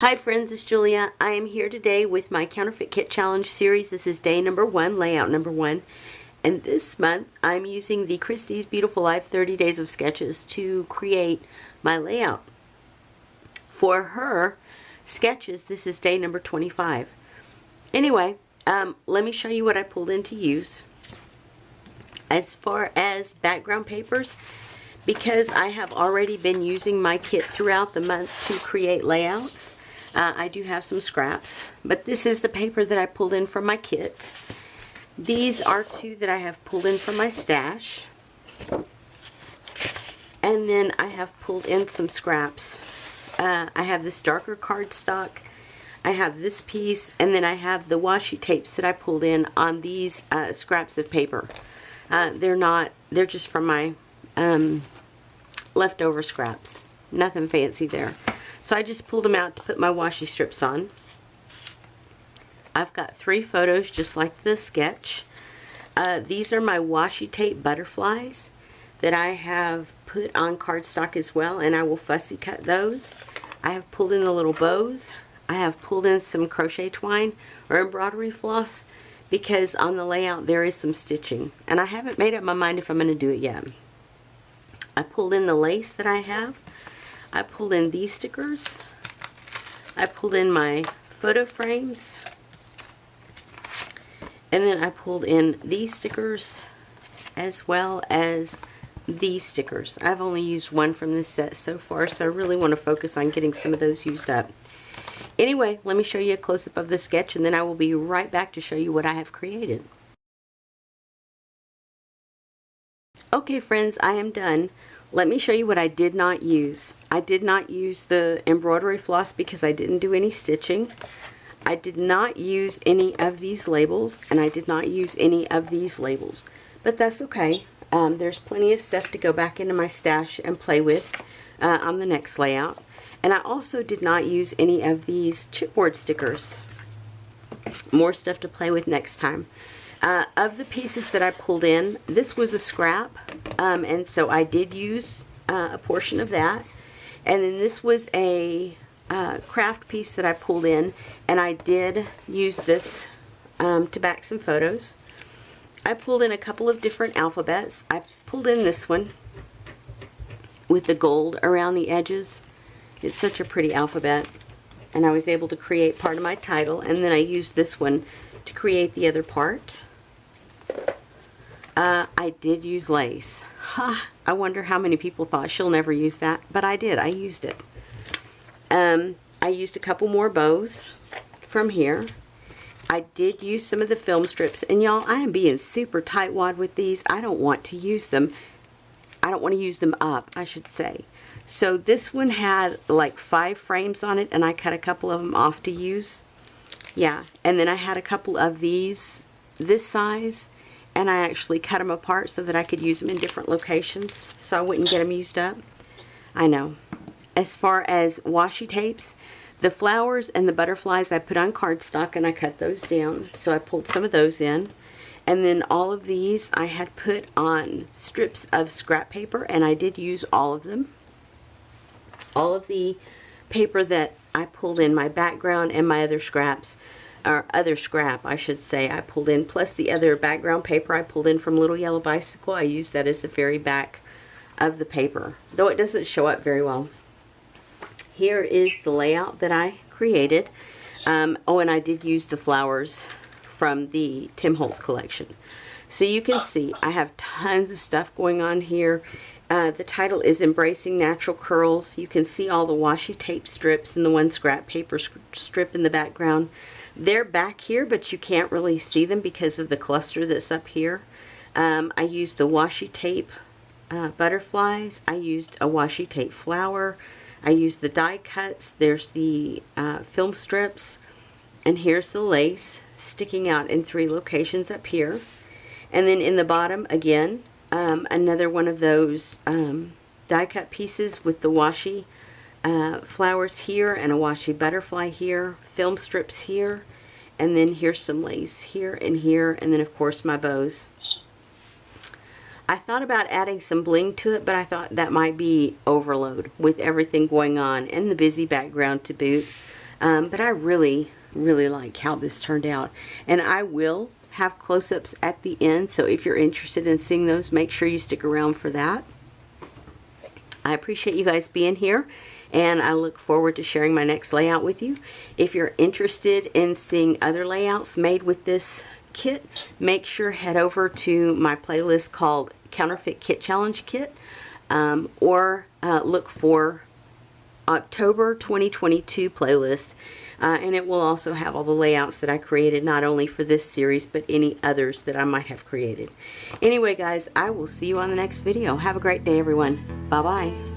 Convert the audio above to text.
Hi friends, it's Julia. I am here today with my Counterfeit Kit Challenge series. This is day number 1, layout number 1. And this month I'm using the Christie's Beautiful Life 30 Days of Sketches to create my layout. For her sketches, this is day number 25. Anyway, let me show you what I pulled in to use. As far as background papers, because I have already been using my kit throughout the month to create layouts, I do have some scraps, but this is the paper that I pulled in from my kit. These are two that I have pulled in from my stash. And then I have pulled in some scraps. I have this darker cardstock. I have this piece, and then I have the washi tapes that I pulled in on these scraps of paper. They're just from my leftover scraps. Nothing fancy there. So I just pulled them out to put my washi strips on. I've got 3 photos just like the sketch. These are my washi tape butterflies that I have put on cardstock as well, and I will fussy cut those. I have pulled in the little bows. I have pulled in some crochet twine or embroidery floss because on the layout there is some stitching, and I haven't made up my mind if I'm going to do it yet. I pulled in the lace that I have. I pulled in these stickers. I pulled in my photo frames. And then I pulled in these stickers as well as these stickers. I've only used one from this set so far, so I really want to focus on getting some of those used up. Anyway, let me show you a close-up of the sketch, and then I will be right back to show you what I have created. Okay friends, I am done. Let me show you what I did not use. I did not use the embroidery floss because I didn't do any stitching. I did not use any of these labels, and I did not use any of these labels. But that's okay. There's plenty of stuff to go back into my stash and play with on the next layout. And I also did not use any of these chipboard stickers. More stuff to play with next time. Of the pieces that I pulled in, this was a scrap, and so I did use a portion of that. And then this was a craft piece that I pulled in, and I did use this to back some photos. I pulled in a couple of different alphabets. I pulled in this one with the gold around the edges. It's such a pretty alphabet, and I was able to create part of my title, and then I used this one to create the other part. I did use lace. I wonder how many people thought she'll never use that, but I did. I used it. I used a couple more bows from here. I did use some of the film strips, and y'all, I am being super tightwad with these. I don't want to use them. I don't want to use them up, I should say. So this one had like 5 frames on it, and I cut a couple of them off to use. Yeah, and then I had a couple of these this size, and I actually cut them apart so that I could use them in different locations so I wouldn't get them used up. I know. As far as washi tapes, the flowers and the butterflies I put on cardstock, and I cut those down, so I pulled some of those in. And then all of these I had put on strips of scrap paper, and I did use all of them. All of the paper that I pulled in, my background and my other scraps, or other scrap I should say, I pulled in, plus the other background paper I pulled in from Little Yellow Bicycle. I used that as the very back of the paper, though it doesn't show up very well. Here is the layout that I created. Oh, and I did use the flowers from the Tim Holtz collection. So you can see I have tons of stuff going on here. The title is Embracing Natural Curls. You can see all the washi tape strips and the one scrap paper strip in the background. They're back here, but you can't really see them because of the cluster that's up here. I used the washi tape butterflies. I used a washi tape flower. I used the die cuts. There's the film strips. And here's the lace sticking out in 3 locations up here. And then in the bottom, again, another one of those die cut pieces with the washi flowers here and a washi butterfly here, film strips here, and then here's some lace here, and then of course my bows. I thought about adding some bling to it, but I thought that might be overload with everything going on and the busy background to boot. But I really like how this turned out. And I will have close-ups at the end, so if you're interested in seeing those, make sure you stick around for that. I appreciate you guys being here, and I look forward to sharing my next layout with you. If you're interested in seeing other layouts made with this kit, make sure head over to my playlist called Counterfeit Kit Challenge Kit, or look for October 2022 playlist, and it will also have all the layouts that I created, not only for this series but any others that I might have created. Anyway guys, I will see you on the next video. Have a great day everyone. Bye bye.